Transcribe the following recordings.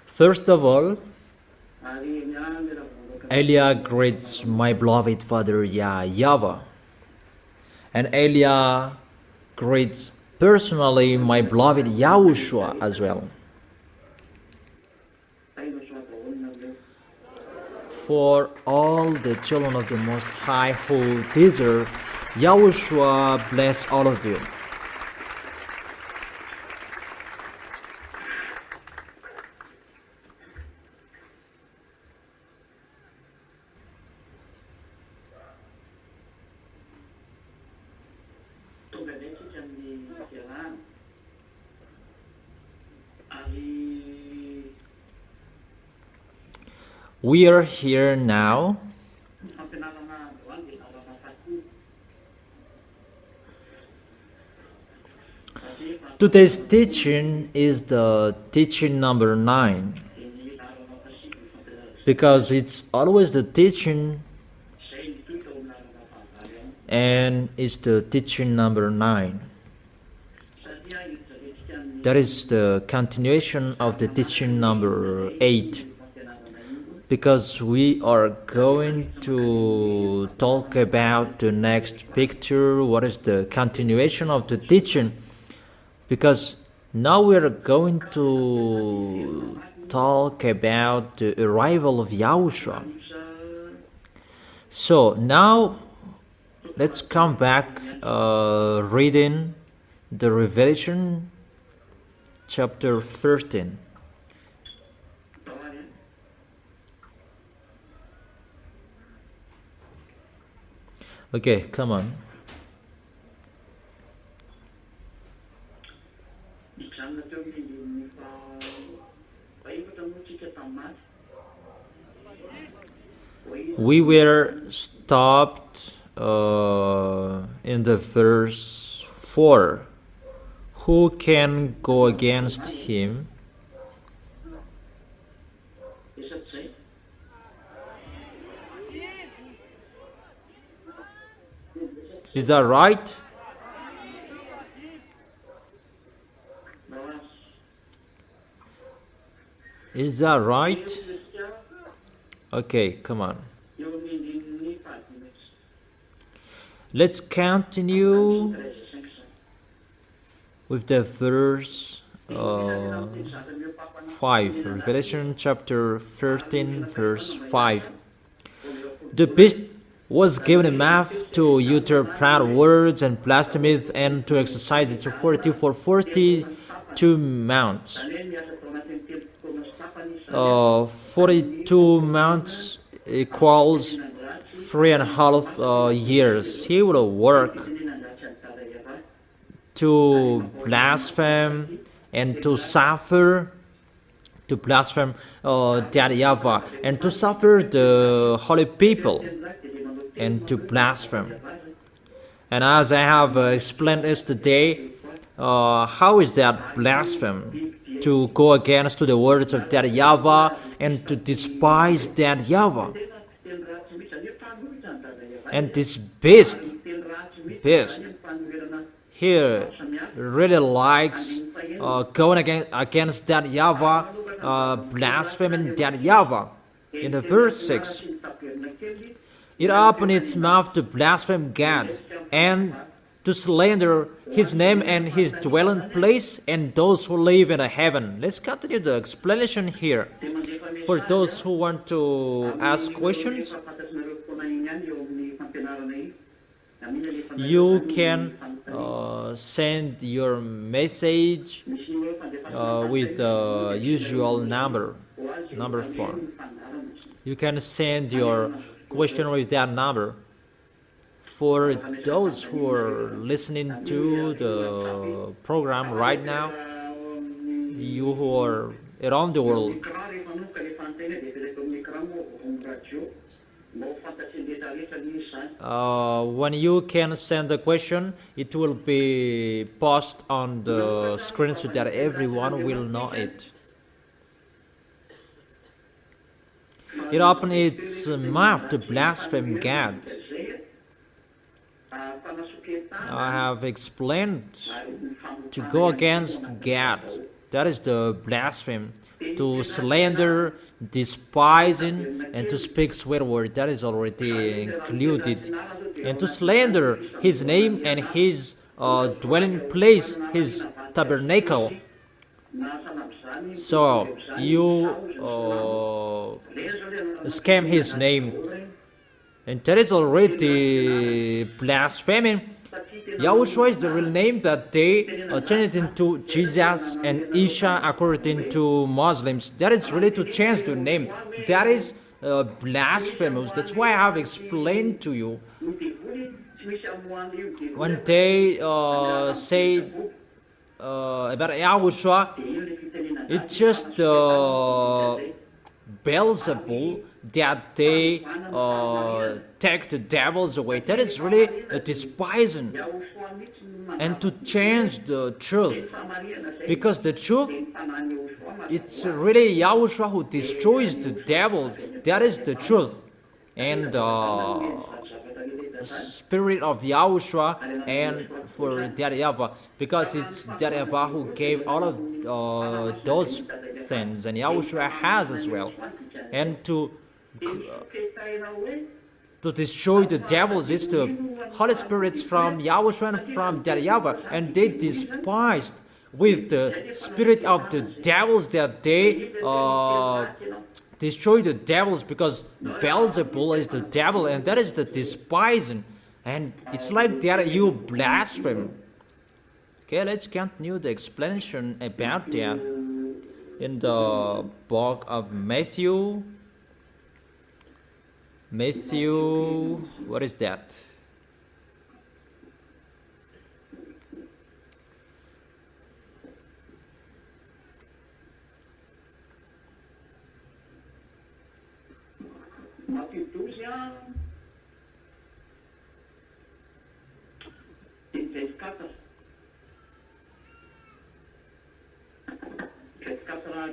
First of all, Eliah greets my beloved father YAHVAH, and Eliah greets personally my beloved YAHOSHUA as well. For all the children of the Most High who deserve, YAHOSHUA bless all of you. We are here now Today's teaching is the teaching number 9, because it's always the teaching and it's the teaching number 9. That is the continuation of the teaching number 8, because we are going to talk about the next picture, what is the continuation of the teaching, because now we are going to talk about the arrival of Yahushua. So now let's come back reading the Revelation chapter 13. Okay, come on. We were stopped in the verse 4. Who can go against him? Is that right? Is that right? Okay, come on. Let's continue with the verse 5. Revelation chapter 13, verse 5. The beast was given a mouth to utter proud words and blasphemy, and to exercise its authority for 42 months. 42 months equals 3.5 years. He will work to blaspheme and to suffer, to blaspheme that YAHVAH, and to suffer the holy people, and to blaspheme. And as I have explained yesterday, how is that blaspheme? To go against to the words of that YAHVAH and to despise that YAHVAH. And this beast here really likes going against that YAHVAH, blaspheming that YAHVAH. In the verse 6, it opened its mouth to blaspheme God and to slander his name and his dwelling place and those who live in heaven. Let's continue the explanation here. For those who want to ask questions, you can send your message with the usual number 4. You can send your question with that number. For those who are listening to the program right now, you who are around the world, when you can send the question, it will be posted on the screen so that everyone will know it. It opened its mouth to blaspheme God I have explained to go against God. That is the blasphemy. To slander, despising, and to speak swear word. That is already included. And to slander His name and His dwelling place, His tabernacle. So you scam His name, and that is already blasphemy. Yahushua is the real name that they changed into Jesus and Isha according to Muslims. That is really to change the name. That is blasphemous. That's why I have explained to you. When they say about Yahushua, it's just Beelzebul that they take the devils away. That is really despising, and to change the truth, because the truth, it's really Yahushua who destroys the devil. That is the truth, and spirit of Yahushua, and for that YAHVAH, because it's that YAHVAH who gave all of those things, and Yahushua has as well. And to destroy the devils is the Holy Spirits from Yahushua and from that YAHVAH, and they despised with the spirit of the devils that they destroy the devils, because Beelzebul is the devil, and that is the despising, and it's like that you blaspheme. Okay, let's continue the explanation about that in the book of Matthew. What is that?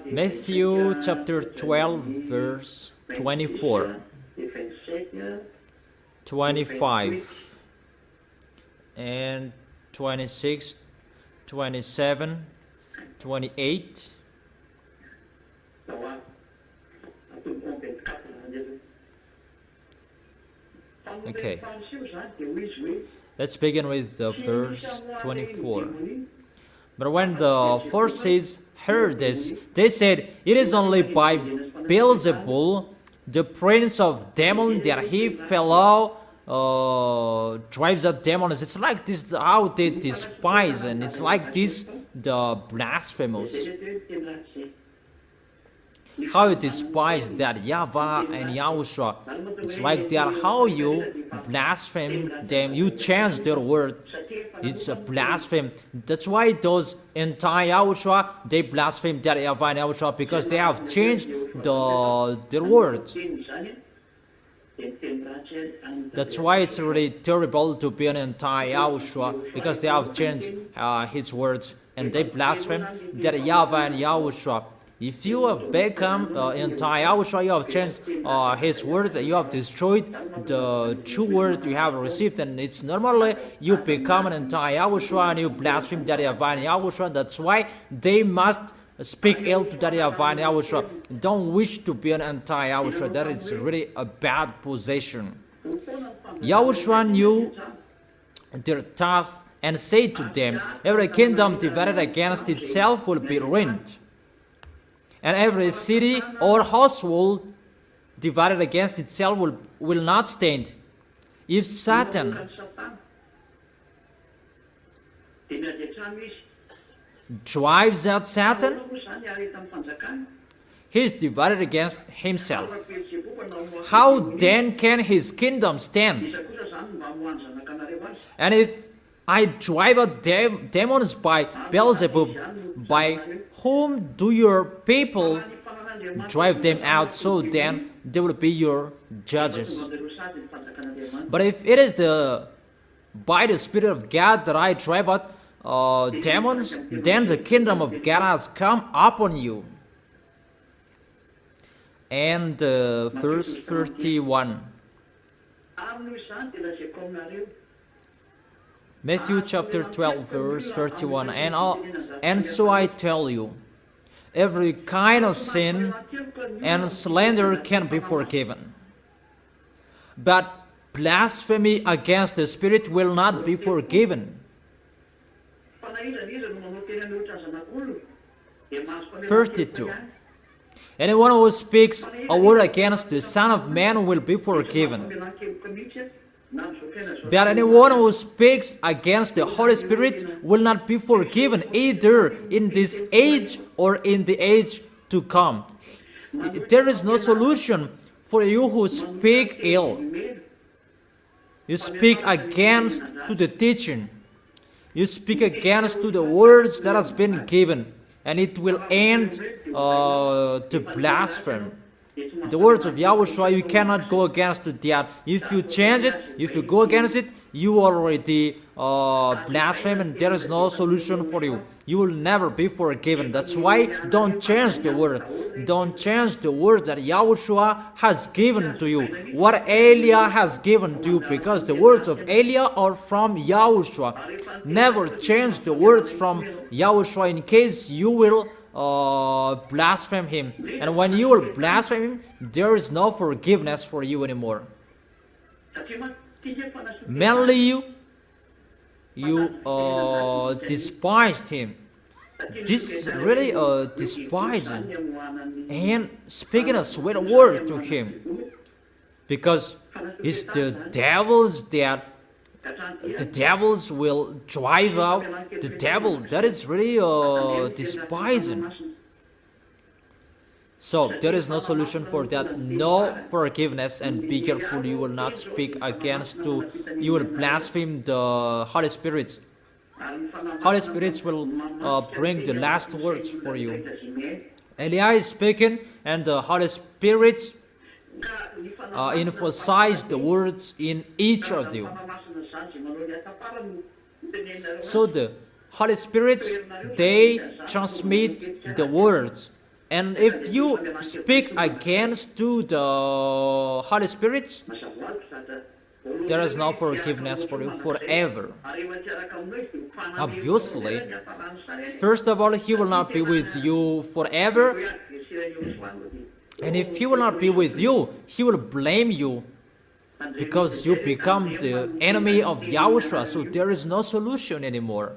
Matthew chapter 12 verse 24, 25 and 26, 27, 28. Okay, let's begin with the verse 24. But when the Pharisees heard this, they said, "It is only by Beelzebul, the prince of demons, that he fellow drives out demons." It's like this how they despise, and it's like this the blasphemous. How you despise that YAHVAH and Yahushua. It's like that how you blaspheme them. You change their word. It's a blasphemy. That's why those anti-Yahushua, they blaspheme that YAHVAH and Yahushua, because they have changed their words. That's why it's really terrible to be an anti-Yahushua, because they have changed his words, and they blaspheme that YAHVAH and Yahushua. If you have become anti-Yahushua, you have changed his words, you have destroyed the true word you have received, and it's normally you become an anti-Yahushua and you blaspheme that YAHVAH and Yahushua. That's why they must speak ill to that YAHVAH and Yahushua. Don't wish to be an anti-Yahushua. That is really a bad position. Yahushua knew their thoughts and said to them, "Every kingdom divided against itself will be ruined, and every city or household divided against itself will not stand. If Satan drives out Satan, he is divided against himself. How then can his kingdom stand? And if I drive out demons by Beelzebub, by whom do your people drive them out? So then they will be your judges. But if it is by the Spirit of God that I drive out demons, then the kingdom of God has come upon you." And verse 31. Matthew chapter 12 verse 31. And so I tell you, every kind of sin and slander can be forgiven, but blasphemy against the Spirit will not be forgiven. 32. Anyone who speaks a word against the Son of Man will be forgiven, but anyone who speaks against the Holy Spirit will not be forgiven, either in this age or in the age to come. There is no solution for you who speak ill. You speak against to the teaching. You speak against to the words that has been given, and it will end to blasphemy. The words of Yahushua, you cannot go against that. If you change it, if you go against it, you already blaspheme, and there is no solution for you. You will never be forgiven. That's why don't change the word. Don't change the words that Yahushua has given to you, what Eliah has given to you, because the words of Eliah are from Yahushua. Never change the words from Yahushua in case you will blaspheme him. And when you will blaspheme him, there is no forgiveness for you anymore. Mainly you despised him. This is really despising and speaking a sweet word to him, because it's the devils that the devils will drive out. The devil, that is really despising. So there is no solution for that, no forgiveness, and be careful you will not speak against you will blaspheme the Holy Spirit. Holy Spirit will bring the last words for you. Eliah is speaking, and the Holy Spirit emphasize the words in each of you. So the Holy Spirit, they transmit the words. And if you speak against to the Holy Spirit, there is no forgiveness for you forever. Obviously, first of all, he will not be with you forever. And if he will not be with you, he will blame you, because you become the enemy of Yahushua. So there is no solution anymore.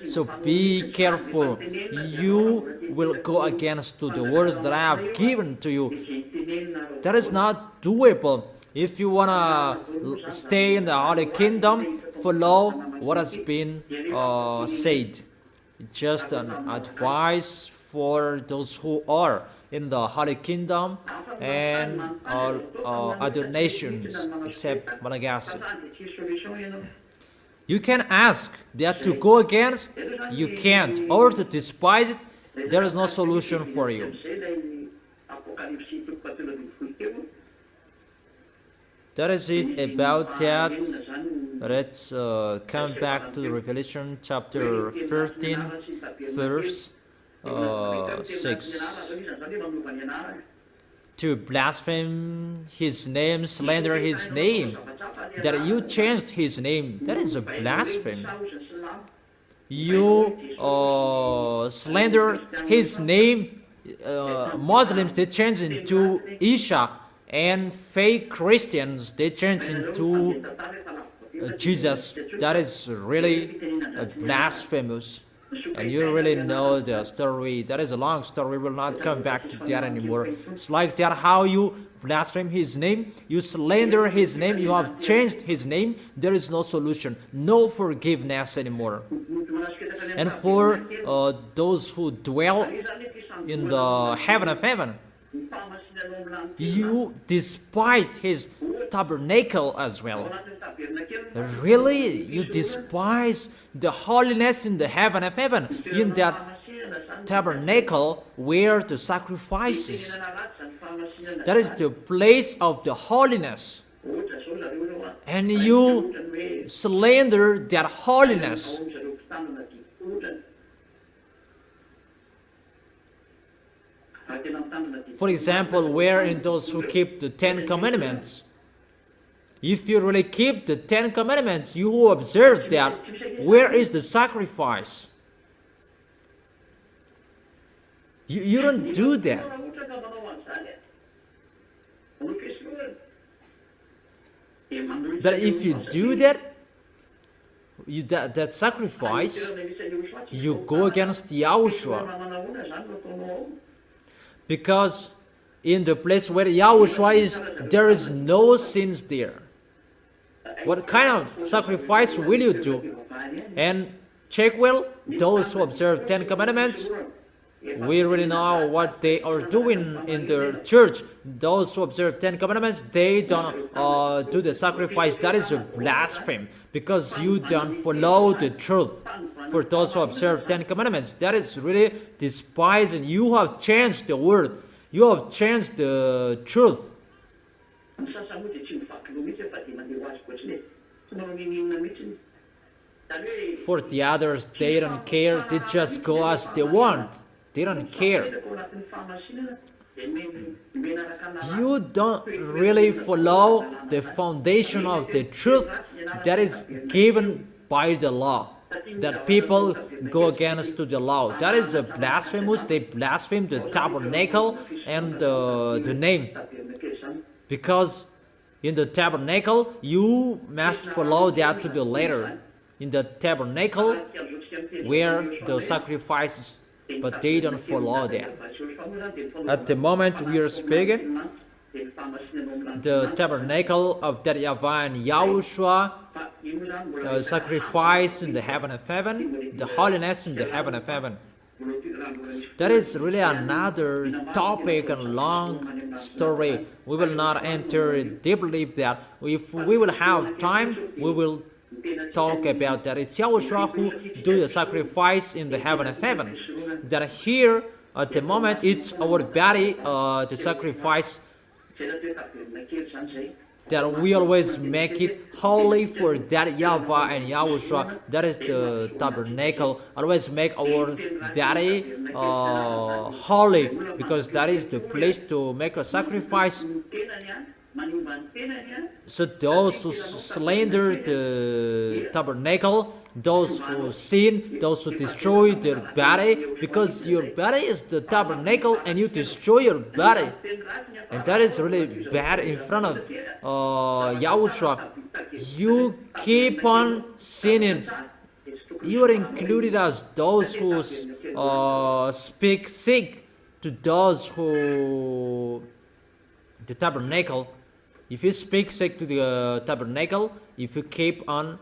So be careful. You will go against to the words that I have given to you. That is not doable. If you want to stay in the Holy Kingdom, follow what has been said. Just an advice for those who are in the Holy Kingdom and other nations except Malagasy. You can ask that to go against, you can't, or to despise it, there is no solution for you. That is it about that. Let's come back to Revelation chapter 13, verse 6. To blaspheme his name, slander his name, that you changed his name, that is a blasphemy. You slander his name. Muslims, they change into Isha, and fake Christians, they change into Jesus. That is really blasphemous. And you really know the story. That is a long story. We will not come back to that anymore. It's like that how you blaspheme his name, you slander his name, you have changed his name. There is no solution, no forgiveness anymore. And for those who dwell in the heaven of heaven, you despised his tabernacle as well. Really? You despise the holiness in the heaven of heaven, in that tabernacle where the sacrifices. That is the place of the holiness. And you slander that holiness. For example, where in those who keep the 10 Commandments, If you really keep the 10 Commandments, you will observe that. Where is the sacrifice? You don't do that. But if you do that, that sacrifice, you go against YAHOSHUA. Because in the place where YAHOSHUA is, there is no sins there. What kind of sacrifice will you do? And check well, those who observe 10 Commandments, we really know what they are doing in the church. Those who observe 10 Commandments, they don't do the sacrifice. That is a blasphemy, because you don't follow the truth. For those who observe 10 Commandments, that is really despising. You have changed the word. You have changed the truth. For the others, they don't care. They just go as they want. They don't care. You don't really follow the foundation of the truth that is given by the law. That people go against to the law. That is a blasphemous. They blaspheme the tabernacle and the name. Because in the tabernacle, you must follow that to the letter. In the tabernacle, where the sacrifices, but they don't follow that. At the moment we are speaking, the tabernacle of that YAHVAH and YAHOSHUA, sacrifice in the heaven of heaven, the holiness in the heaven of heaven. That is really another topic and long story. We will not enter deeply that. If we will have time, we will talk about that. It's YAHOSHUA who do the sacrifice in the heaven of heaven. That here, at the moment, it's our body, the sacrifice, that we always make it holy for that YAHVAH and YAHOSHUA. That is the tabernacle. Always make our body holy, because that is the place to make a sacrifice. So those who slander the tabernacle, those who sin, those who destroy their body, because your body is the tabernacle and you destroy your body. And that is really bad in front of YAHOSHUA. You keep on sinning. You are included as those who speak sick to those who the tabernacle. If you speak sick to the tabernacle, if you keep on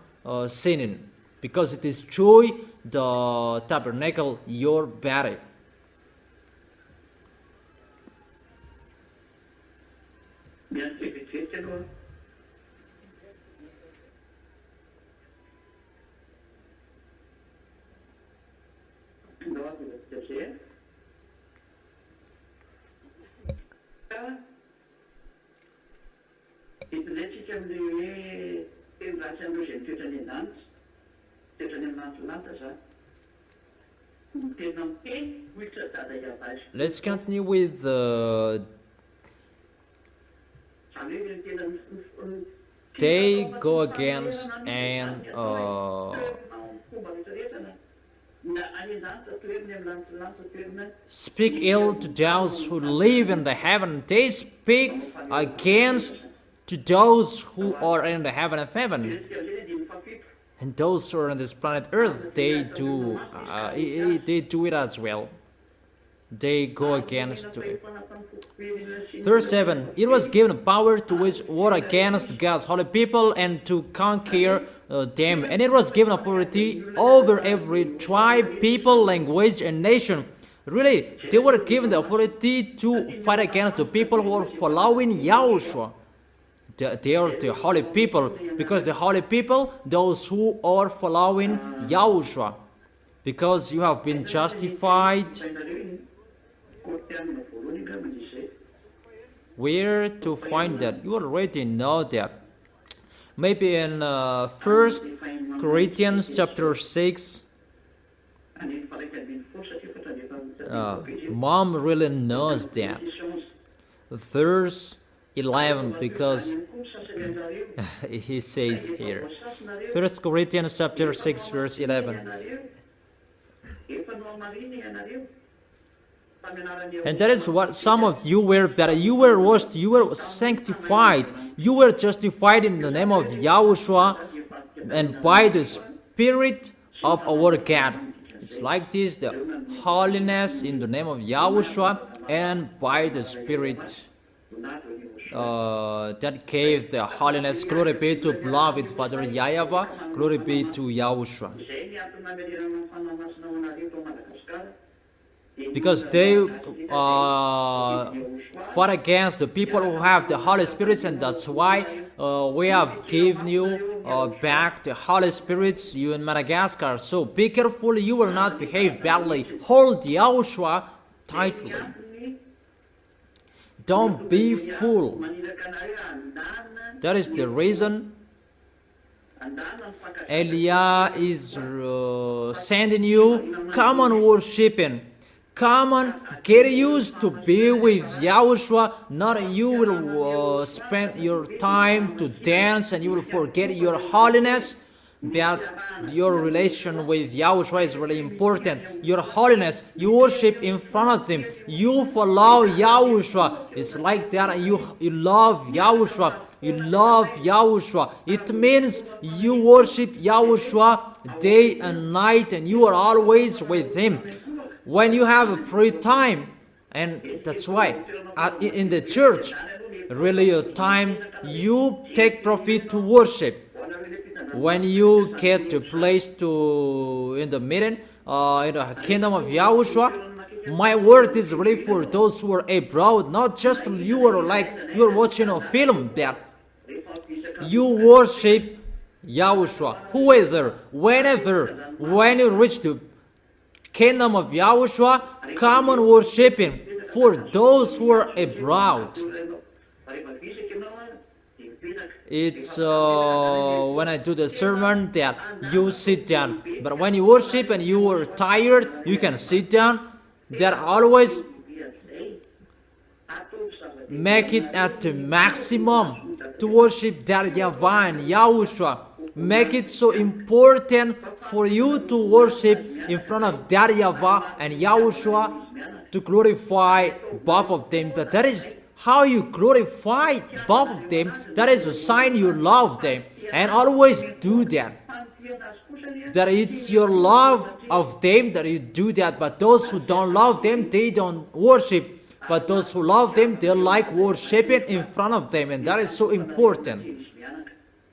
sinning, because it destroys the tabernacle, your body. Let's continue with they go against and speak ill to those who live in the heaven. They speak against to those who are in the heaven of heaven. And those who are on this planet Earth, they do it as well. They go against it. Verse 7, it was given power to wage war against God's holy people and to conquer them. And it was given authority over every tribe, people, language, and nation. Really, they were given the authority to fight against the people who are following YAHOSHUA. They are the holy people, because the holy people, those who are following YAHOSHUA, because you have been justified. Where to find that? You already know that. Maybe in 1 Corinthians chapter 6. Mom really knows that. Verse 11, because he says here, 1 Corinthians chapter 6 verse 11. And that is what some of you were, that you were washed, you were sanctified, you were justified in the name of Yahushua and by the Spirit of our God. It's like this, the holiness in the name of Yahushua and by the Spirit that gave the holiness. Glory be to beloved Father YAHVAH. Glory be to Yahushua. Because they fought against the people who have the Holy Spirits, and that's why we have given you back the Holy Spirits, you in Madagascar. So be careful, you will not behave badly. Hold Yahushua tightly. Don't be fool. That is the reason Elia is sending you. Come on, worship Him. Come on, get used to be with Yahushua. Not you will spend your time to dance and you will forget your holiness. But your relation with Yahushua is really important. Your holiness, you worship in front of Him. You follow Yahushua. It's like that. You love Yahushua. You love Yahushua. It means you worship Yahushua day and night, and you are always with Him. When you have a free time, and that's why in the church, really a time you take profit to worship. When you get to place to in the meeting, in the kingdom of Yahushua, my word is really for those who are abroad, not just you are like you are watching a film that you worship Yahushua. Whoever, whenever, when you reach the kingdom of Yahushua, come and worship Him. For those who are abroad, it's when I do the sermon that you sit down. But when you worship and you are tired, you can sit down. That always make it at the maximum to worship that YAHVAH and Yahushua. Make it so important for you to worship in front of that YAHVAH and Yahushua, to glorify both of them. But that is how you glorify both of them. That is a sign you love them. And always do that. That it's your love of them that you do that. But those who don't love them, they don't worship. But those who love them, they like worshiping in front of them. And that is so important.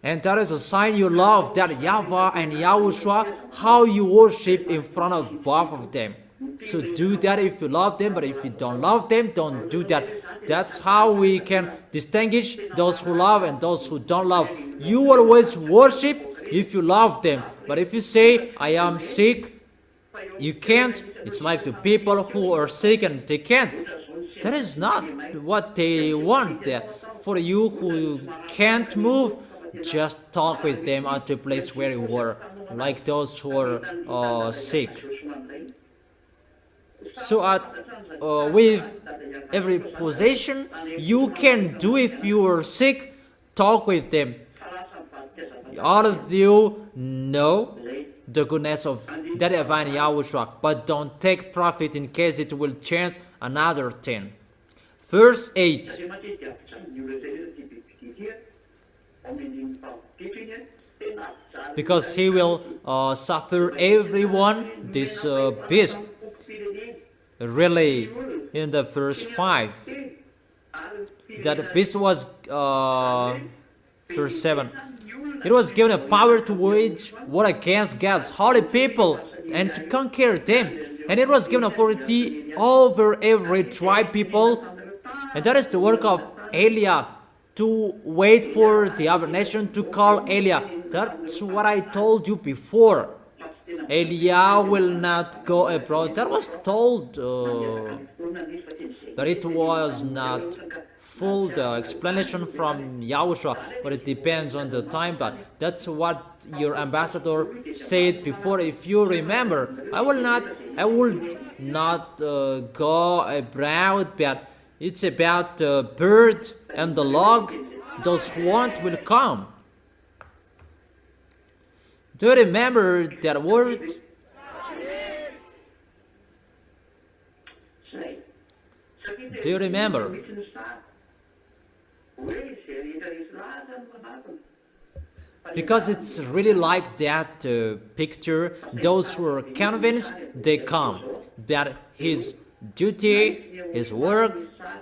And that is a sign you love that YAHVAH and Yahushua, how you worship in front of both of them. So do that if you love them, but if you don't love them, don't do that. That's how we can distinguish those who love and those who don't love. You always worship if you love them. But if you say, I am sick, you can't. It's like the people who are sick and they can't. That is not what they want there. For you who can't move, just talk with them at the place where you were, like those who are sick. So with every possession you can do if you are sick, talk with them. All of you know the goodness of that YAHVAH and Yahushua, but don't take profit in case it will change another thing. Verse 8. Because he will suffer everyone, this beast. Really, in the verse 5, that beast was, verse 7, it was given a power to wage war against God's holy people and to conquer them. And it was given authority over every tribe, people. And that is the work of Elia, to wait for the other nation to call Elia. That's what I told you before. Elia will not go abroad. That was told, but it was not full, the explanation from Yahushua, but it depends on the time. But that's what your ambassador said before. If you remember, I will not go abroad, but it's about the bird and the log, those who want will come. Do you remember that word? Do you remember? Because it's really like that picture. Those who are convinced, they come. That his duty, his work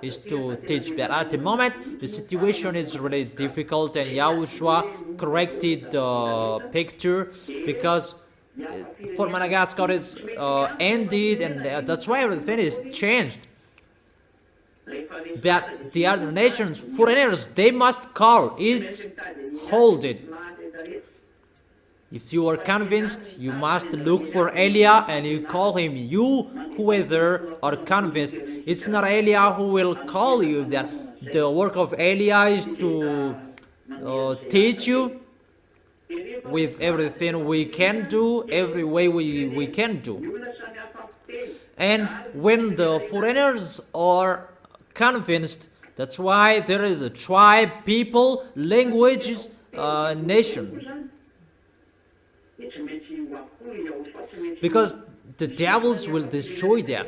is to teach. But at the moment, the situation is really difficult, and Yahushua corrected the picture because for Madagascar it's ended, and that's why everything is changed. But the other nations, foreigners, they must call. It's hold it. If you are convinced, you must look for Elia and you call him. You, whoever are convinced, it's not Elia who will call you. That the work of Elia is to teach you with everything we can do, every way we can do. And when the foreigners are convinced, that's why there is a tribe, people, languages, nation. Because the devils will destroy them.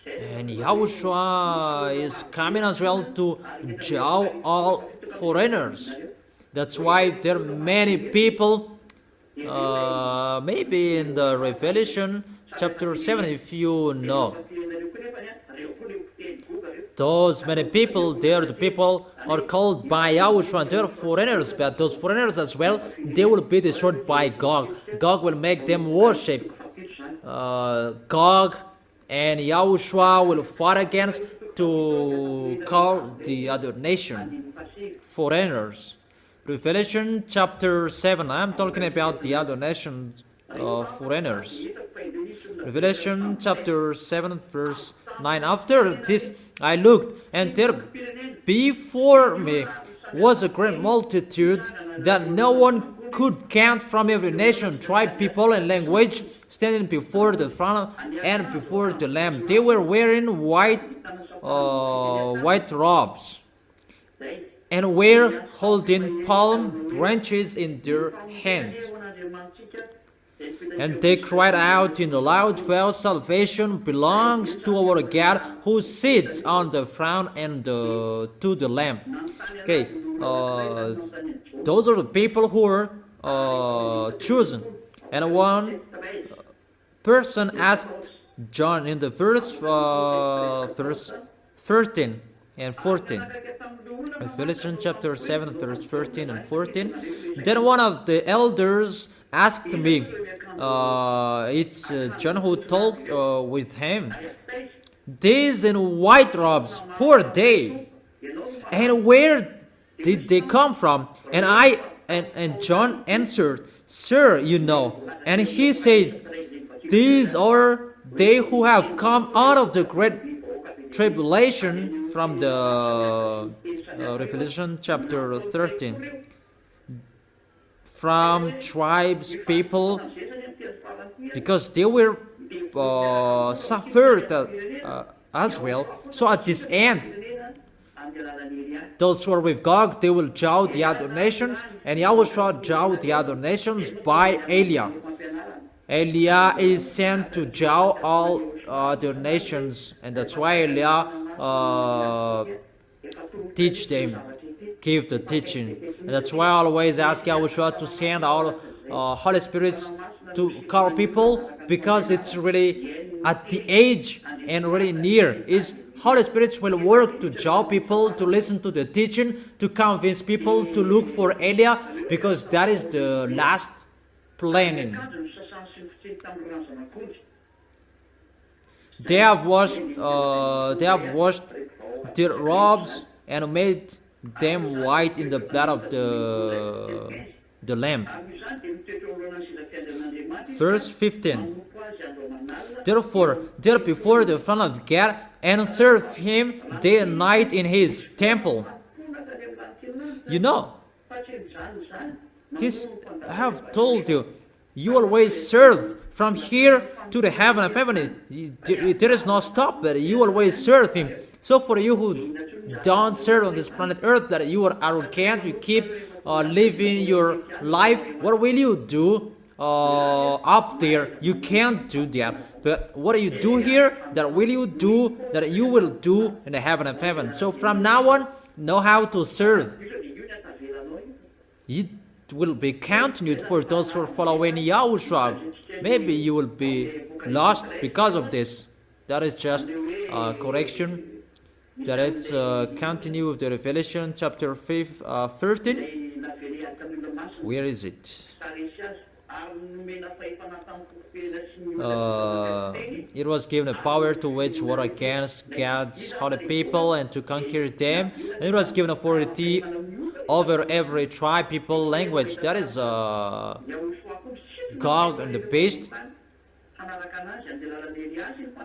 And Yahushua is coming as well to judge all foreigners. That's why there are many people, maybe in the Revelation chapter 7, if you know. Those many people, the people are called by Yahushua, they're foreigners, but those foreigners as well, they will be destroyed by Gog. Gog will make them worship Gog, and Yahushua will fight against to call the other nation foreigners. Revelation chapter 7, I'm talking about the other nations, foreigners. Revelation chapter 7, verse 9. After this I looked, and there before me was a great multitude that no one could count, from every nation, tribe, people, and language, standing before the throne and before the Lamb. They were wearing white robes, and were holding palm branches in their hands. And they cried out in a loud voice, "Salvation belongs to our God who sits on the throne and to the Lamb." Okay, those are the people who are chosen. And one person asked John in the verse 13 and 14. Revelation chapter 7, verse 13 and 14. Then one of the elders asked me, it's John who talked with him, "These in white robes, who are they? And where did they come from?" And John answered, "Sir, you know." And he said, "These are they who have come out of the great tribulation," from the Revelation chapter 13. From tribes, people, because they were suffered as well. So at this end, those who are with Gog, they will judge the other nations, and Yahushua judge the other nations by Elia. Elia is sent to judge all other nations, and that's why Elia teach them, give the teaching. And that's why I always ask Yahushua to send all Holy Spirits to call people, because it's really at the age and really near. Is Holy Spirits will work to draw people to listen to the teaching, to convince people to look for Elia, because that is the last planning. They have washed their robes and made them white in the blood of the Lamb. Verse 15. Therefore, there before the throne of God, and serve him day and night in his temple. You know, I have told you, you always serve from here to the heaven of heaven. There is no stop, but you always serve him. So for you who don't serve on this planet Earth, that you are arrogant, you keep living your life, what will you do up there? You can't do that. But what do you do here? That will you do, that you will do in the heaven of heaven. So from now on, know how to serve. It will be continued for those who are following Yahushua. Maybe you will be lost because of this. That is just correction. That it's continue with the Revelation chapter 13. Where is it? It was given a power to wage war against God's holy people and to conquer them. And it was given authority over every tribe, people, language. That is Gog and the beast.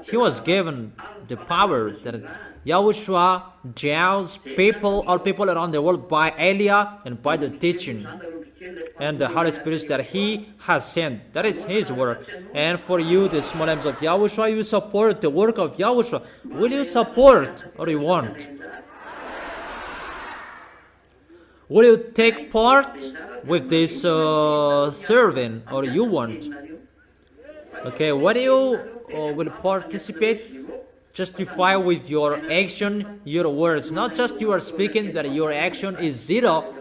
He was given the power that Yahushua judges people, all people around the world by Elia and by the teaching and the Holy Spirit that He has sent. That is His work. And for you, the small lambs of Yahushua, you support the work of Yahushua. Will you support or you want? Will you take part with this serving or you want? Okay, when you will participate, justify with your action, your words. Not just you are speaking that your action is zero.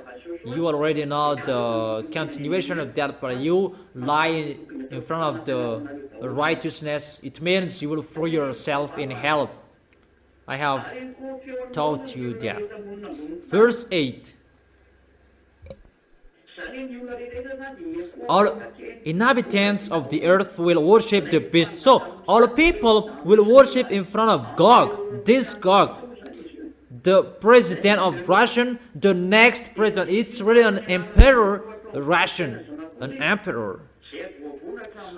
You already know the continuation of that, but you lie in front of the righteousness. It means you will throw yourself in hell. I have taught you that. Verse 8. All inhabitants of the earth will worship the beast. So all people will worship in front of Gog. This Gog, the president of Russian, the next president. It's really an emperor, Russian, an emperor.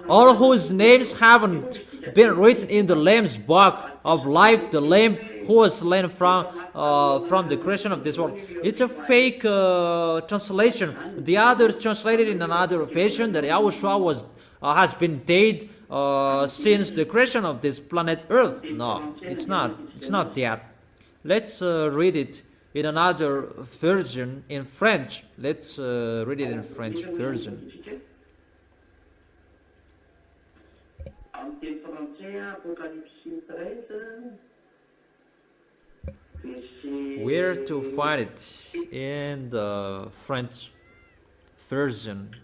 All whose names haven't been written in the Lamb's book of life, the Lamb who was slain from the creation of this world. It's a fake translation. The others translated in another version that Yahushua has been dead since the creation of this planet Earth. No, it's not. It's not that. Let's read it in another version in French. Let's read it in French version. Where to find it in the French version?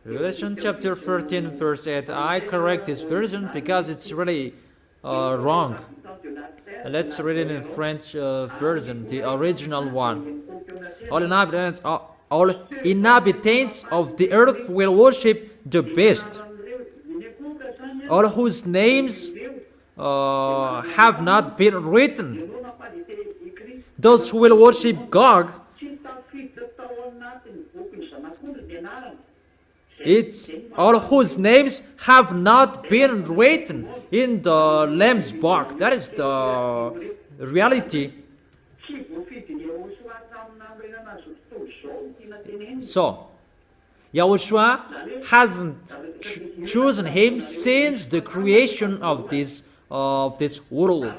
Revelation chapter 13 verse 8. I correct this version because it's really wrong. Let's read it in French version, the original one. All inhabitants of the earth will worship the beast, all whose names have not been written. Those who will worship Gog, it's all whose names have not been written in the Lamb's book. That is the reality. So, Yahushua hasn't chosen him since the creation of this world.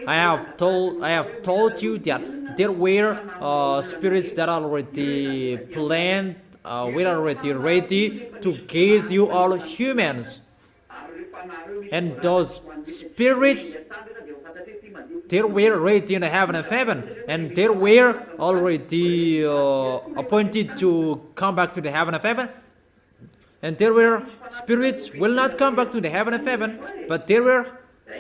I have told you that there were spirits that are already planned, we're already ready to give you all humans. And those spirits, they were ready in the heaven of heaven, and they were already appointed to come back to the heaven of heaven. And there were spirits will not come back to the heaven of heaven, but there were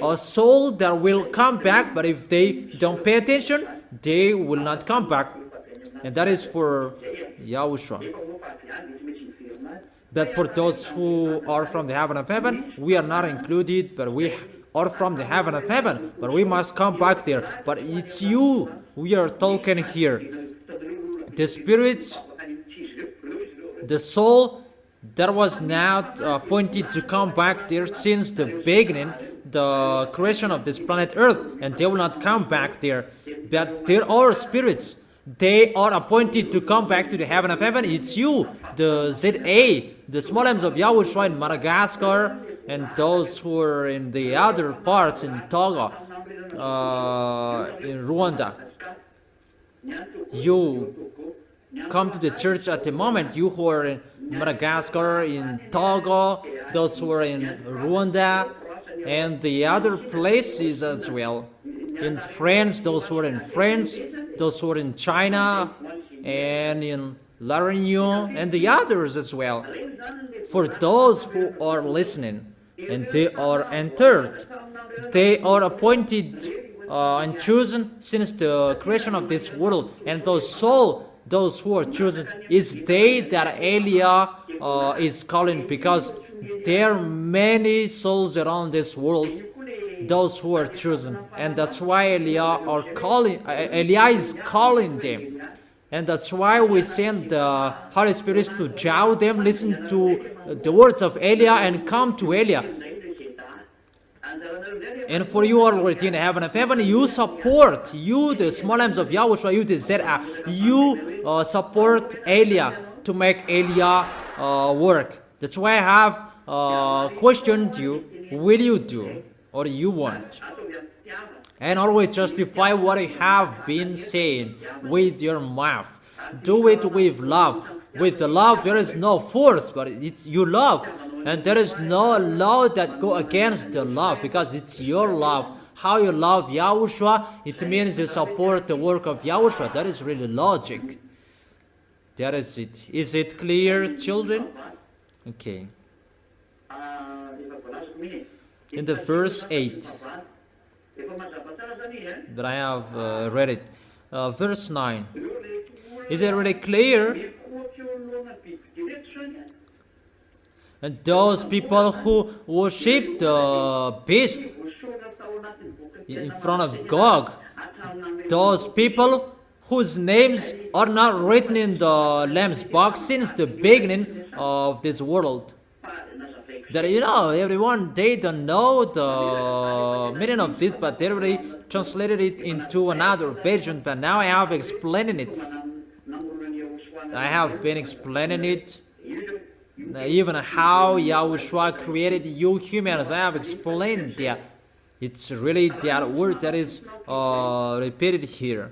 a soul that will come back, but if they don't pay attention, they will not come back. And that is for Yahushua. But for those who are from the heaven of heaven, we are not included, but we are from the heaven of heaven, but we must come back there. But it's you we are talking here. The spirits, the soul that was not appointed to come back there since the beginning, the creation of this planet Earth, and they will not come back there. But there are spirits. They are appointed to come back to the heaven of heaven. It's you, the ZA, the small arms of YAHOSHUA in Madagascar, and those who are in the other parts in Togo, in Rwanda. You come to the church at the moment, you who are in Madagascar, in Togo, those who are in Rwanda, and the other places as well. In France, those who are in France, those who are in China, and in La Réunion, and the others as well. For those who are listening, and they are entered, they are appointed and chosen since the creation of this world, and those who are chosen, it's they that Eliah is calling, because there are many souls around this world, those who are chosen, and that's why Eliah is calling them, and that's why we send the Holy Spirit to jow them, listen to the words of Eliah, and come to Eliah. And for you already in heaven, you support, the small arms of YAHOSHUA, you the ZA, you support Eliah to make Eliah work. That's why I have questioned you, will you do or you won't? And always justify what you have been saying with your mouth. Do it with love. With the love, there is no force, but it's you love. And there is no law that go against the love, because it's your love. How you love YAHOSHUA, it means you support the work of YAHOSHUA. That is really logic. That is it. Is it clear, children? Okay. In the verse 8, that I have read it. Verse 9. Is it really clear? And those people who worship the beast in front of God, those people whose names are not written in the Lamb's book since the beginning of this world. That, everyone, they don't know the meaning of this, but they already translated it into another version, but now I have explained it. I have been explaining it, even how YAHOSHUA created you humans. I have explained that. It's really that word that is repeated here.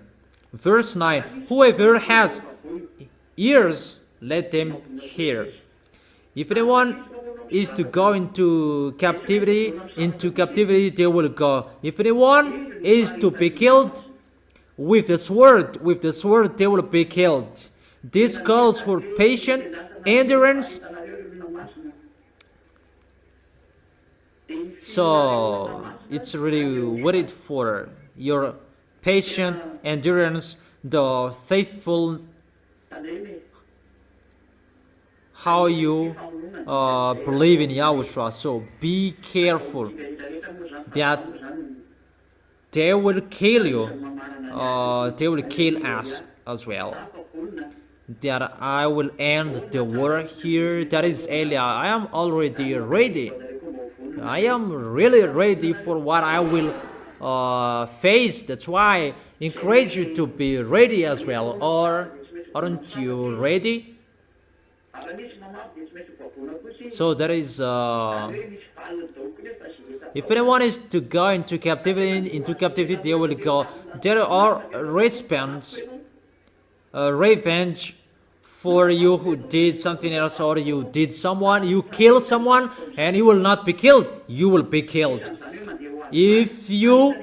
Verse 9, whoever has ears, let them hear. If anyone is to go into captivity they will go. If anyone is to be killed with the sword they will be killed. This calls for patient endurance. So it's really waited for your patient endurance, the faithful, how you believe in YAHOSHUA. So be careful that they will kill you, they will kill us as well. That I will end the war here. That is Eliah. I am already ready. I am really ready for what I will face. That's why I encourage you to be ready as well. Or aren't you ready? So that is if anyone is to go into captivity they will go. There are revenge for you who did something else, or you kill someone, and you will not be killed, you will be killed. If you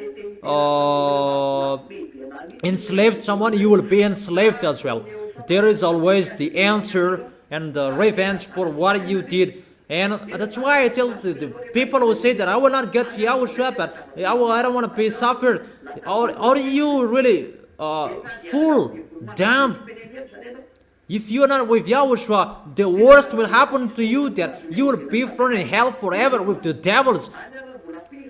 enslaved someone, you will be enslaved as well. There is always the answer and the revenge for what you did. And that's why I tell the people who say that I will not get YAHOSHUA, but I don't want to be suffered. Are you really fool, dumb? If you are not with YAHOSHUA, the worst will happen to you, that you will be thrown in hell forever with the devils.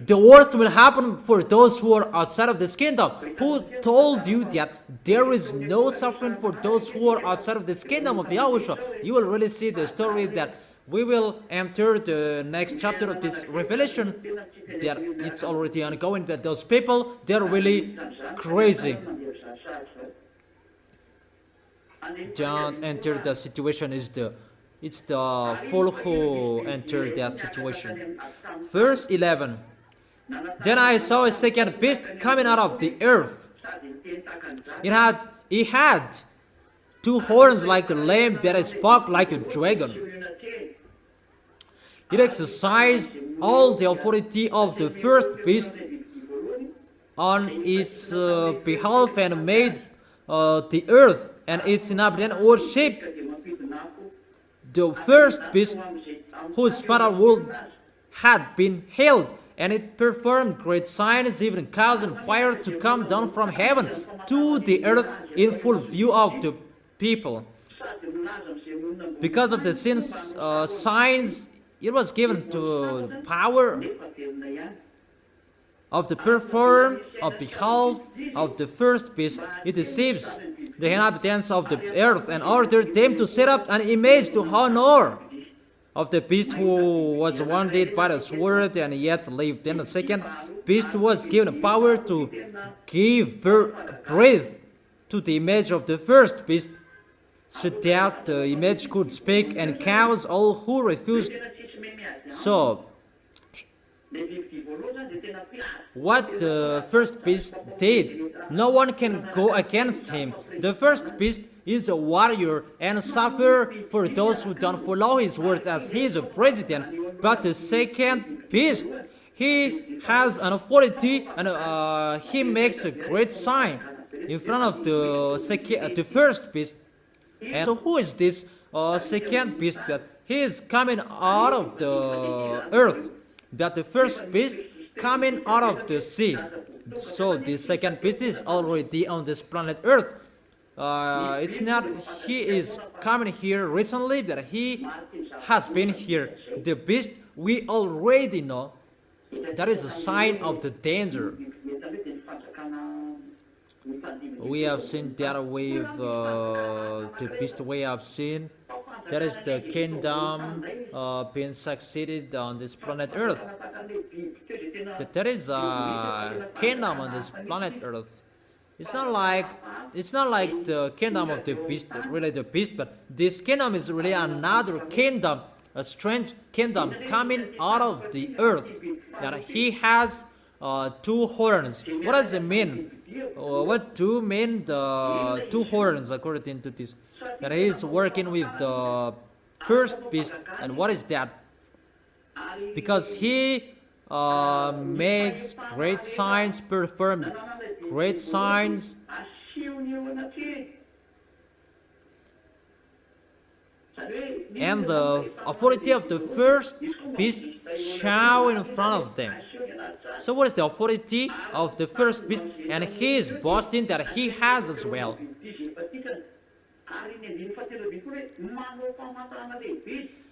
The worst will happen for those who are outside of this kingdom. Who told you that there is no suffering for those who are outside of this kingdom of YAHOSHUA? You will really see the story that we will enter the next chapter of this Revelation, that it's already ongoing, that those people, they're really crazy. don't enter the situation. It's the fool who entered that situation. Verse 11. Then I saw a second beast coming out of the earth. It had two horns like the lamb, that spoke like a dragon. It exercised all the authority of the first beast on its behalf and made the earth and its inhabitants worship the first beast whose fatherhood had been held, and it performed great signs, even causing fire to come down from heaven to the earth in full view of the people. Because of the sins, signs, it was given to power of the perform of behalf of the first beast. It deceives the inhabitants of the earth and ordered them to set up an image to honor of the beast who was wounded by the sword and yet lived. Then the second beast was given power to give breath to the image of the first beast, so that the image could speak and cause all who refused. So, what the first beast did, no one can go against him. The first beast is a warrior and suffer for those who don't follow his words, as he is a president. But the second beast, he has an authority, and he makes a great sign in front of the first beast. And so who is this second beast? That he is coming out of the earth, that the first beast coming out of the sea. So the second beast is already on this planet Earth. It's not he is coming here recently, that he has been here. The beast, we already know, that is a sign of the danger. We have seen that with the beast we have seen. That is the kingdom being succeeded on this planet Earth. That there is a kingdom on this planet Earth. It's not like the kingdom of the beast, really the beast, but this kingdom is really another kingdom, a strange kingdom coming out of the earth. That he has two horns. What does it mean? What do mean the two horns according to this? That he is working with the first beast. And what is that? Because he makes great signs, performed great signs, and the authority of the first beast show in front of them. So what is the authority of the first beast? And he is boasting that he has as well.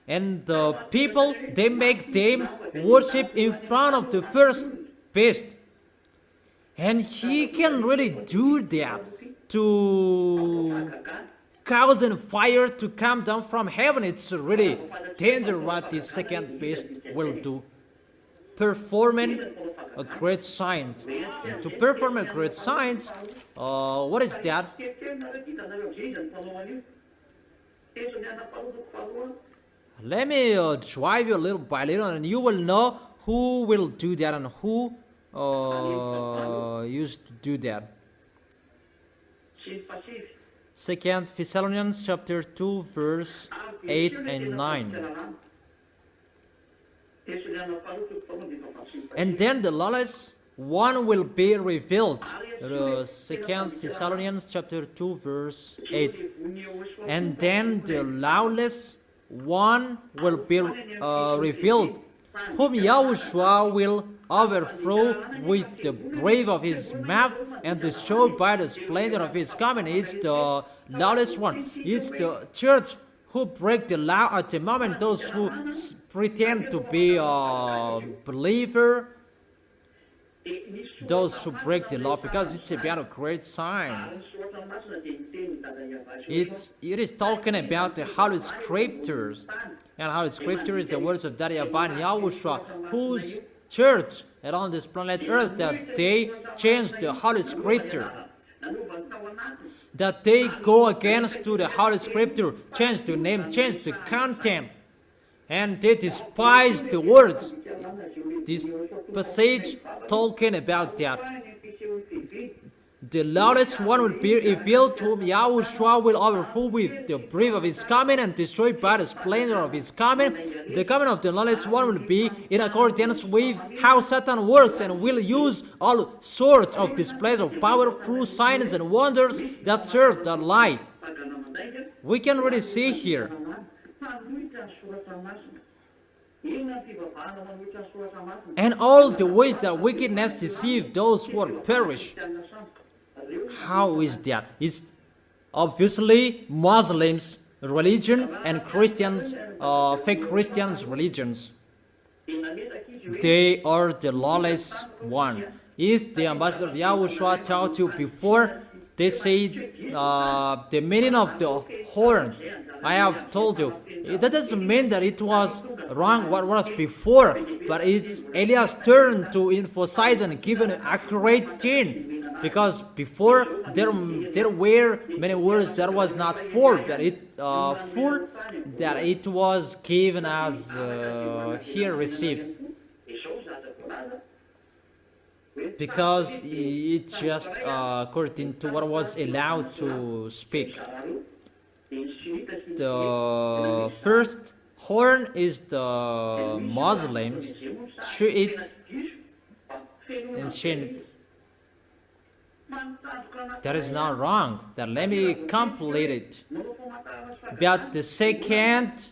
And the people, they make them worship in front of the first beast. And he can really do that to cause fire to come down from heaven. It's really dangerous what this second beast will do. Performing a great signs. And to perform a great signs, what is that? Let me drive you little by little, and you will know who will do that and who used to do that. 2 Thessalonians chapter 2 verse 8 and 9. And then the lawless one will be revealed. 2 Thessalonians chapter 2 verse 8. And then the lawless one will be revealed, whom Yahushua will overthrow with the breath of his mouth and destroy by the splendor of his coming. It's the lawless one. It's the church who break the law at the moment. Those who pretend to be a believer, those who break the law, because it's about a great sign. It is talking about the Holy Scriptures, and Holy Scripture is the words of YAHVAH and YAHOSHUA, whose church and on this planet Earth, that they changed the Holy Scripture. that they go against to the Holy Scripture, change the name, change the content, and they despise the words. This passage talking about that. The lawless one will be revealed, whom Yahushua will overthrow with the breath of his coming and destroy by the splendor of his coming. The coming of the lawless one will be in accordance with how Satan works, and will use all sorts of displays of power through signs and wonders that serve the lie. We can really see here. And all the ways that wickedness deceive those who perish. How is that? It's obviously Muslims' religion and Christians, fake Christians' religions. They are the lawless one. If the ambassador of Yahushua taught you before, they say the meaning of the horn. I have told you. That doesn't mean that it was wrong what was before, but it's Eliah's turn to emphasize and give an accurate thing. Because before there were many words that was not full, that it was given as here received. Because it's just according to what was allowed to speak. The first horn is the Muslims, Shiite and Shiite. That is not wrong. That let me complete it. But the second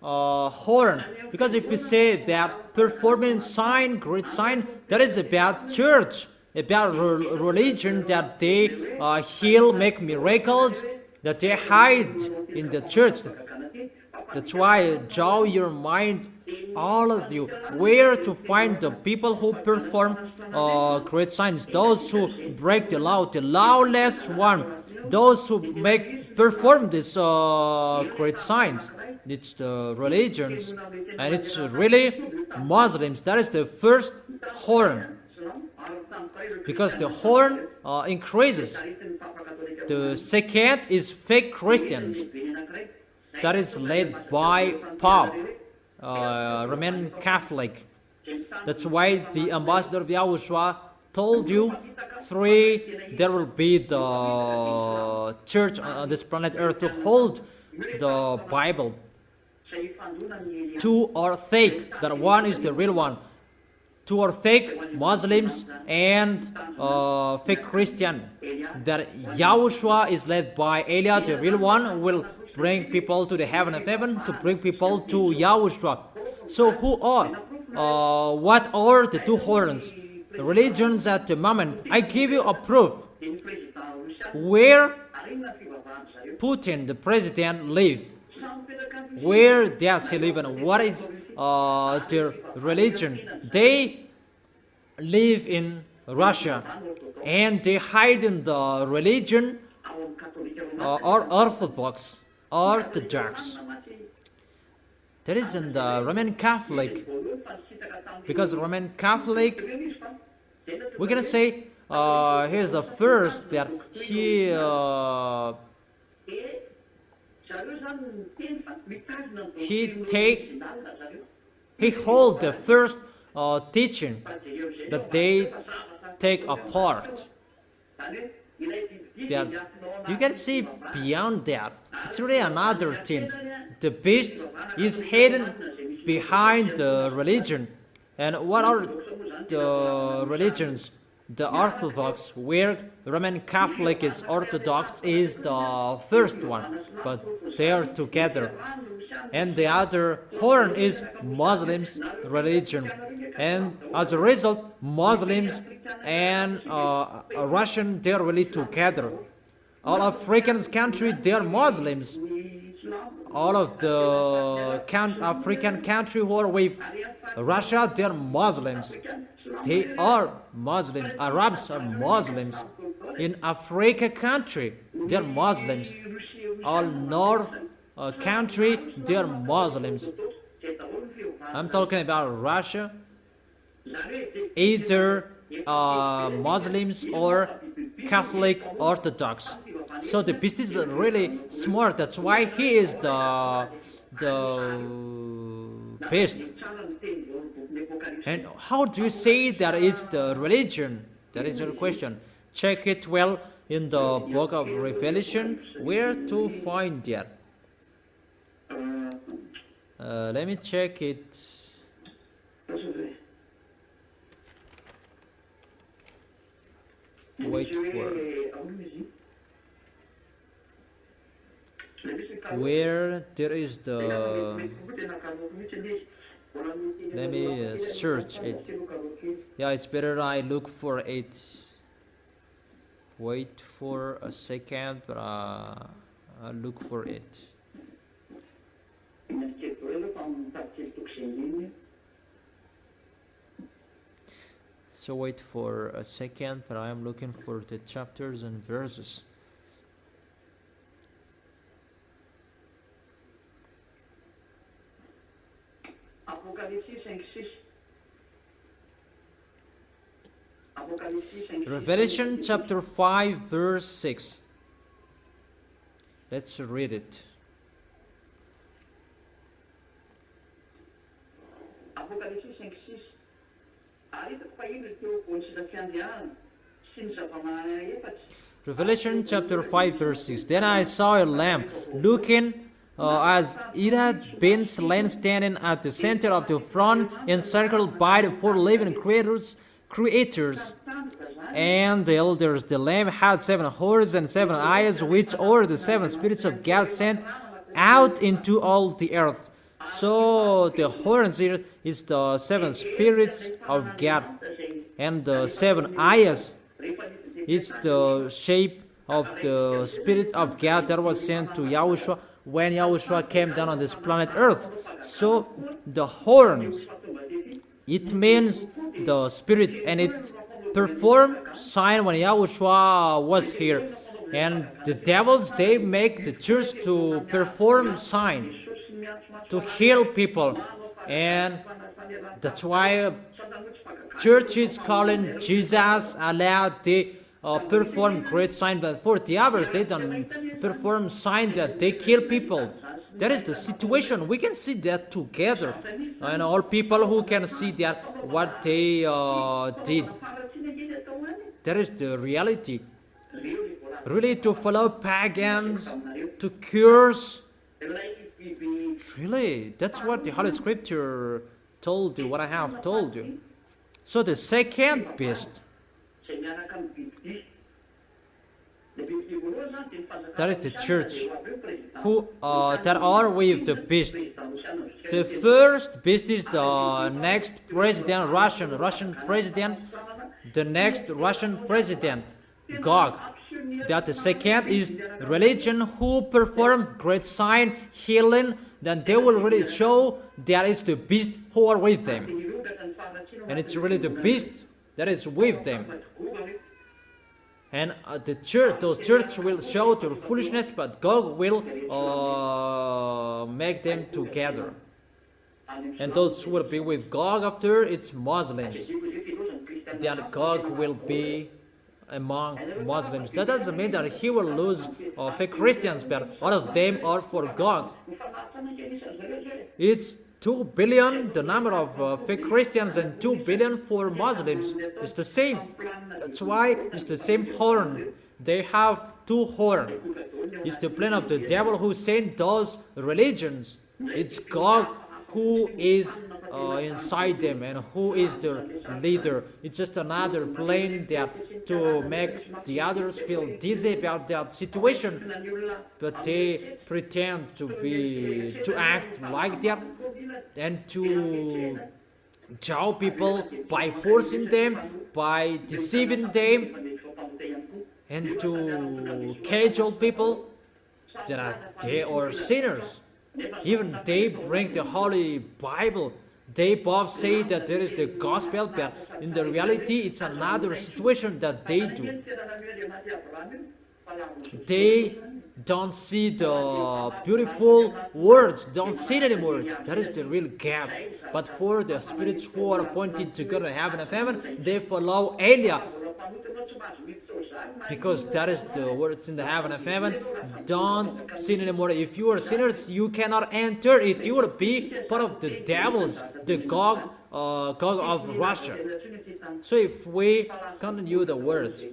horn, because if you say that performing sign, great sign, that is about church, about religion, that they heal, make miracles, that they hide in the church. That's why draw your mind, all of you, where to find the people who perform great signs, those who break the law, the lawless one, those who perform these great signs. It's the religions, and it's really Muslims. That is the first horn, because the horn increases. The second is fake Christians. That is led by Pope, Roman Catholic. That's why the ambassador of Yahushua told you there will be the church on this planet Earth to hold the Bible. Two are fake, that one is the real one. Two are fake Muslims and fake Christian. That Yahushua is led by Eliah, the real one, will bring people to the heaven of heaven, to bring people to Yahushua. So what are the two horns? The religions at the moment. I give you a proof. Where Putin, the president, live? Where does he live, and what is their religion? They live in Russia, and they hide in the religion or Orthodox. That is in the Roman Catholic, because Roman Catholic, we're gonna say here's the first that he hold the first teaching that they take apart. Yeah, you can see beyond that. It's really another thing. The beast is hidden behind the religion. And what are the religions? The Orthodox, where Roman Catholic is Orthodox, is the first one, but they are together. And the other horn is Muslims' religion. And as a result, Muslims and Russian, they're really together. All African countries, they're Muslims. All of the African countries who are with Russia, they're Muslims. They are Muslims. Arabs are Muslims. In Africa country, they're Muslims. All North country, they're Muslims. I'm talking about Russia. Either Muslims or Catholic Orthodox. So the beast is really smart. That's why he is the beast. And how do you say that is the religion? That is your question. Check it well in the book of Revelation. Where to find that? Let me check it. Wait for where there is the. Let me search it. Yeah, it's better I look for it. Wait for a second, but I'll look for it. So wait for a second, but I am looking for the chapters and verses. Revelation chapter 5 verse 6. Let's read it. Revelation chapter 5 verse 6. Then I saw a lamb looking as it had been slain, standing at the center of the throne, encircled by the four living creators, and the elders. The Lamb had 7 horns and 7 eyes, which are the 7 spirits of God sent out into all the earth. So the horns here is the 7 spirits of God, and the 7 eyes is the shape of the spirit of God that was sent to Yahushua when Yahushua came down on this planet Earth. So the horns, it means the spirit, and it performed sign when Yahushua was here. And the devils, they make the church to perform sign, to heal people. And that's why church is calling Jesus Allah. They perform great sign, but for the others, they don't perform sign that they kill people. That is the situation. We can see that together, and all people who can see that what they did. That is the reality. Really, to follow pagans, to curse. Really, that's what the Holy Scripture told you. What I have told you. So the second beast, that is the church, who that are with the beast. The first beast is the next president, Russian president, the next Russian president, Gog. That the second is religion, who perform great sign, healing. Then they will really show that it's the beast who are with them, and it's really the beast that is with them. And the church, those church will show their foolishness, but God will make them together. And those who will be with God after, it's Muslims. That God will be among Muslims. That doesn't mean that he will lose fake Christians, but all of them are for God. It's 2 billion, the number of fake Christians, and 2 billion for Muslims. It's the same. That's why it's the same horn. They have 2 horns. It's the plan of the devil who sent those religions. It's God who is inside them and who is their leader. It's just another plan that to make the others feel dizzy about that situation, but they pretend to act like that and to jaw people by forcing them, by deceiving them, and to cajole people that they are sinners. Even they bring the Holy Bible. They both say that there is the gospel, but in the reality, it's another situation that they do. They don't see the beautiful words, don't see it anymore. That is the real gap. But for the spirits who are appointed to go to heaven of heaven, they follow Elia. because that is the words in the heaven of heaven. Don't sin anymore. If you are sinners, you cannot enter it. You will be part of the devils, the Gog of Russia. So if we continue the words,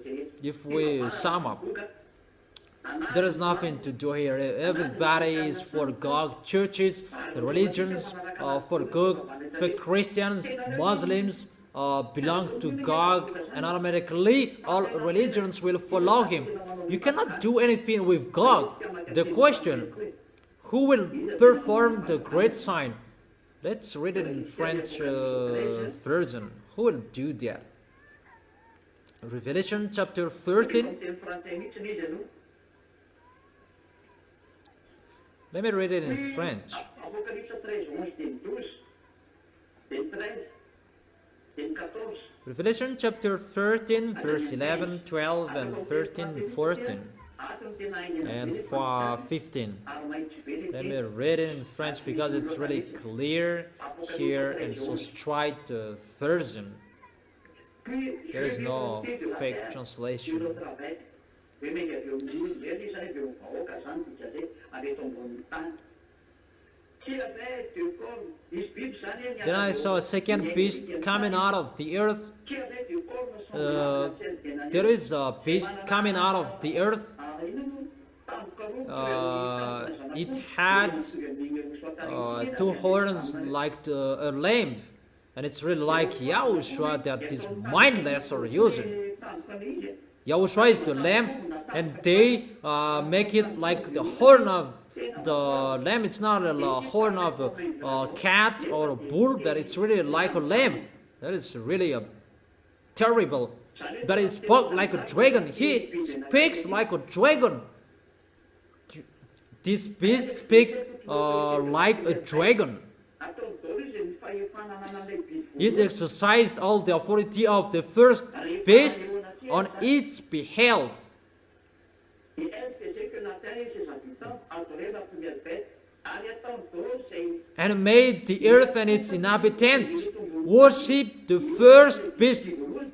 if we sum up, there is nothing to do here. Everybody is for Gog. Churches, religions, for Gog. For Christians, Muslims belong to Gog, and automatically all religions will follow him. You cannot do anything with Gog. The question, who will perform the great sign? Let's read it in French version. Who will do that? Revelation chapter 13. Let me read it in French. Revelation chapter 13, verse 11, 12, and 13, 14, and 15. Let me read it in French because it's really clear here and so straight version. There is no fake translation. Then I saw a second beast coming out of the earth. There is a beast coming out of the earth. It had two horns like a lamb. And it's really like YAHOSHUA that these mindless are using. YAHOSHUA is the lamb, and they make it like the horn of the lamb. It's not a horn of a cat or a bull, but it's really like a lamb. That is really terrible. But it spoke like a dragon. He speaks like a dragon. This beast speaks like a dragon. It exercised all the authority of the first beast on its behalf. And made the earth and its inhabitants worship the first beast.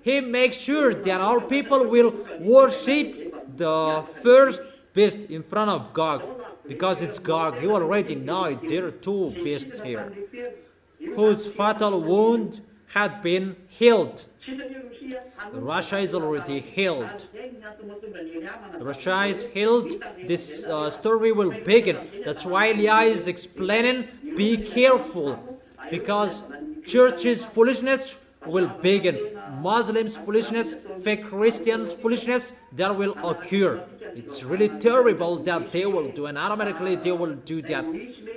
He makes sure that all people will worship the first beast in front of Gog. Because it's Gog. You already know it. There are two beasts here, whose fatal wound had been healed. Russia is already healed. Russia is healed. This story will begin. That's why YAH is explaining, be careful, because churches' foolishness will begin. Muslims' foolishness, fake Christians' foolishness, that will occur. It's really terrible that they will do, and automatically they will do that.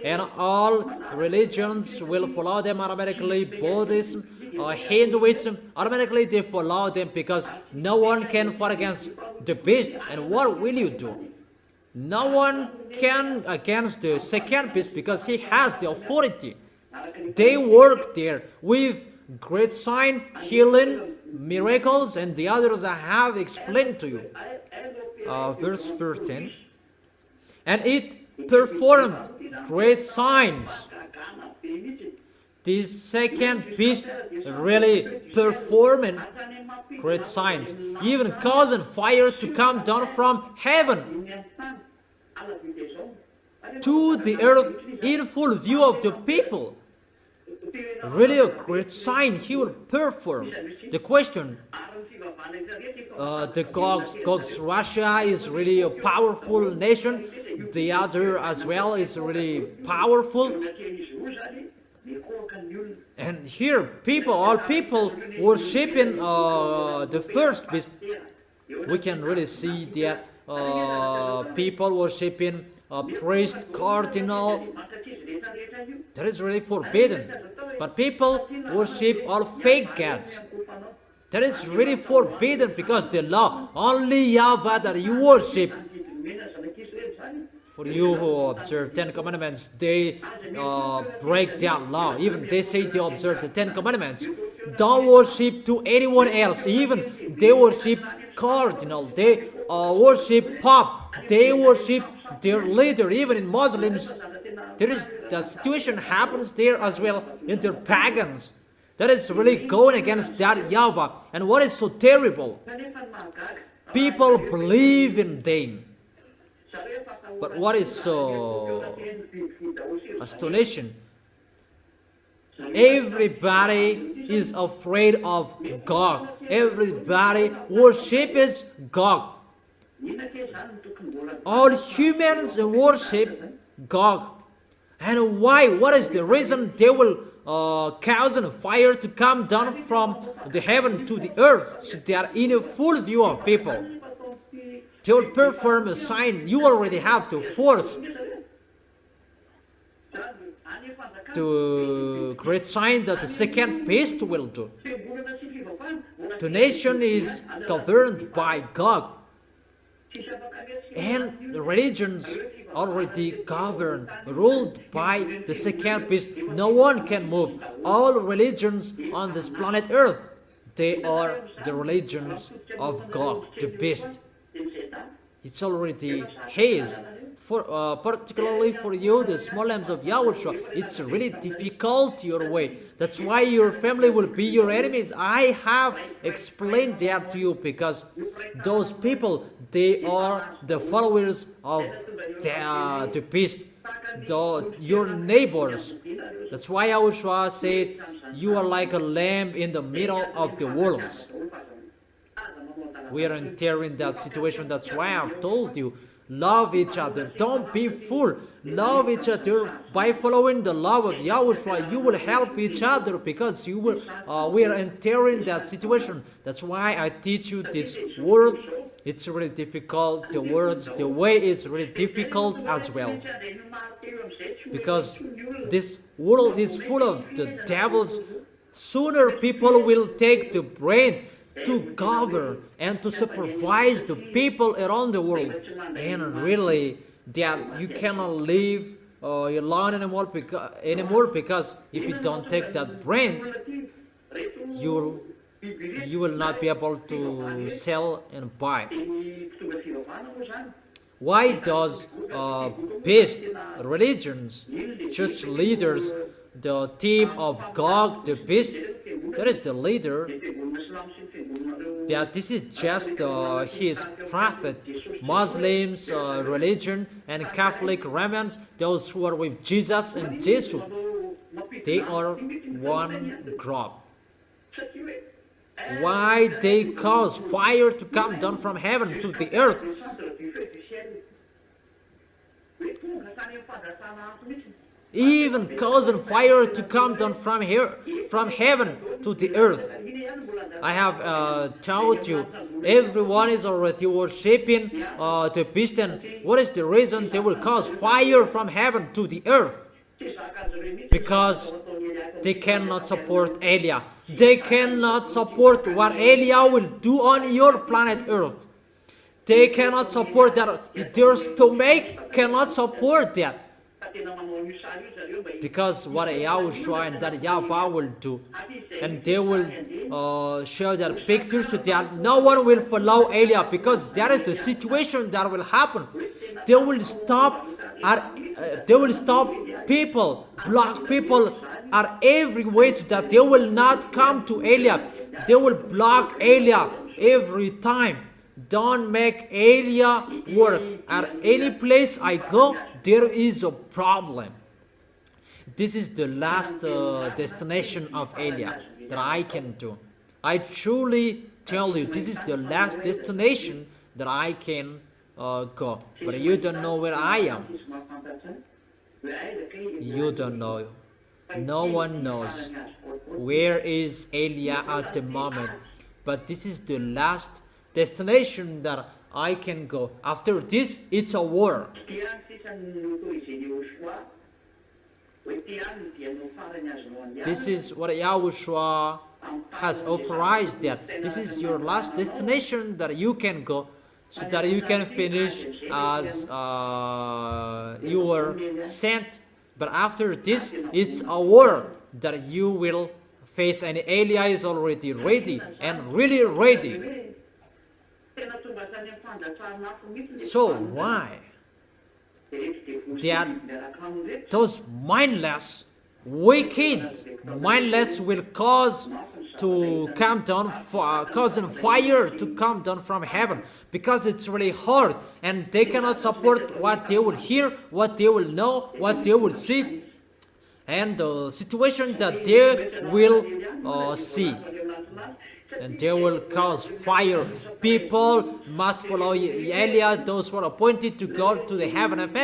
And all religions will follow them automatically. Buddhism, Hinduism, automatically they follow them, because no one can fight against the beast. And what will you do? No one can against the second beast, because he has the authority. They work there with great sign, healing, miracles, and the others I have explained to you. Verse 13. And it performed great signs. This second beast really performing great signs, even causing fire to come down from heaven to the earth in full view of the people. Really a great sign he will perform. The question, the Gog's Russia is really a powerful nation. The other as well is really powerful. And here, all people worshiping the first beast. We can really see that people worshiping a priest, cardinal. That is really forbidden. But people worship all fake gods. That is really forbidden, because the law, only YAHVAH that you worship. For you who observe 10 commandments, they break that law. Even they say they observe the 10 commandments. Don't worship to anyone else. Even they worship cardinal. They worship pope. They worship their leader. Even in Muslims, there is the situation happens there as well in their pagans. That is really going against that YAHVAH. And what is so terrible? people believe in them. But what is so astonishing? Everybody is afraid of God. Everybody worships God. All humans worship God. And why? What is the reason? They will cause a fire to come down from the heaven to the earth, so they are in a full view of people. They will perform a sign. You already have to force to create sign that the second beast will do. The nation is governed by God, and the religions already governed, ruled by the second beast. No one can move. All religions on this planet Earth, they are the religions of God, the beast. It's already his. Particularly for you, the small lambs of Yahushua, it's really difficult your way. That's why your family will be your enemies. I have explained that to you, because those people, they are the followers of the beast, your neighbors. That's why Yahushua said, you are like a lamb in the middle of the wolves. We are entering that situation. That's why I've told you, love each other. Don't be fool. Love each other. By following the love of Yahushua, you will help each other, because you will. We are entering that situation. That's why I teach you this word. It's really difficult. The words, the way is really difficult as well, because this world is full of the devils. Sooner people will take the brain to govern and to supervise the people around the world, and really that you cannot live alone anymore, because if you don't take that brand, you will not be able to sell and buy. Why does beast religions, church leaders, the team of Gog, the beast, that is the leader, that this is just his prophet. Muslims, religion, and Catholic Romans, those who are with Jesus and Jesus, they are one group. Why they cause fire to come down from heaven to the earth? Even causing fire to come down from heaven to the earth. I have told you, everyone is already worshipping the beast, and what is the reason they will cause fire from heaven to the earth? Because they cannot support Elia. They cannot support what Elia will do on your planet Earth. They cannot support that. Their stomach cannot support that. Because what YAHOSHUA and that YAHVAH will do, and they will show their pictures to that no one will follow Elia, because that is the situation that will happen. They will stop people, block people at every way, so that they will not come to Elia. They will block Elia every time. Don't make Elia work. At any place I go, there is a problem. This is the last destination of Elia that I can do. I truly tell you, this is the last destination that I can go. But you don't know where I am. You don't know. No one knows where is Elia at the moment. But this is the last destination that I can go. After this, it's a war. This is what Yahushua has authorized, that this is your last destination that you can go, so that you can finish as you were sent. But after this, it's a war that you will face, and Elia is already ready, and really ready. So why? That those mindless, wicked, mindless will cause to come down, causing fire to come down from heaven, because it's really hard and they cannot support what they will hear, what they will know, what they will see, and the situation that they will see. And they will cause fire. People must follow Eliah, those who are appointed to go to the heaven of heaven.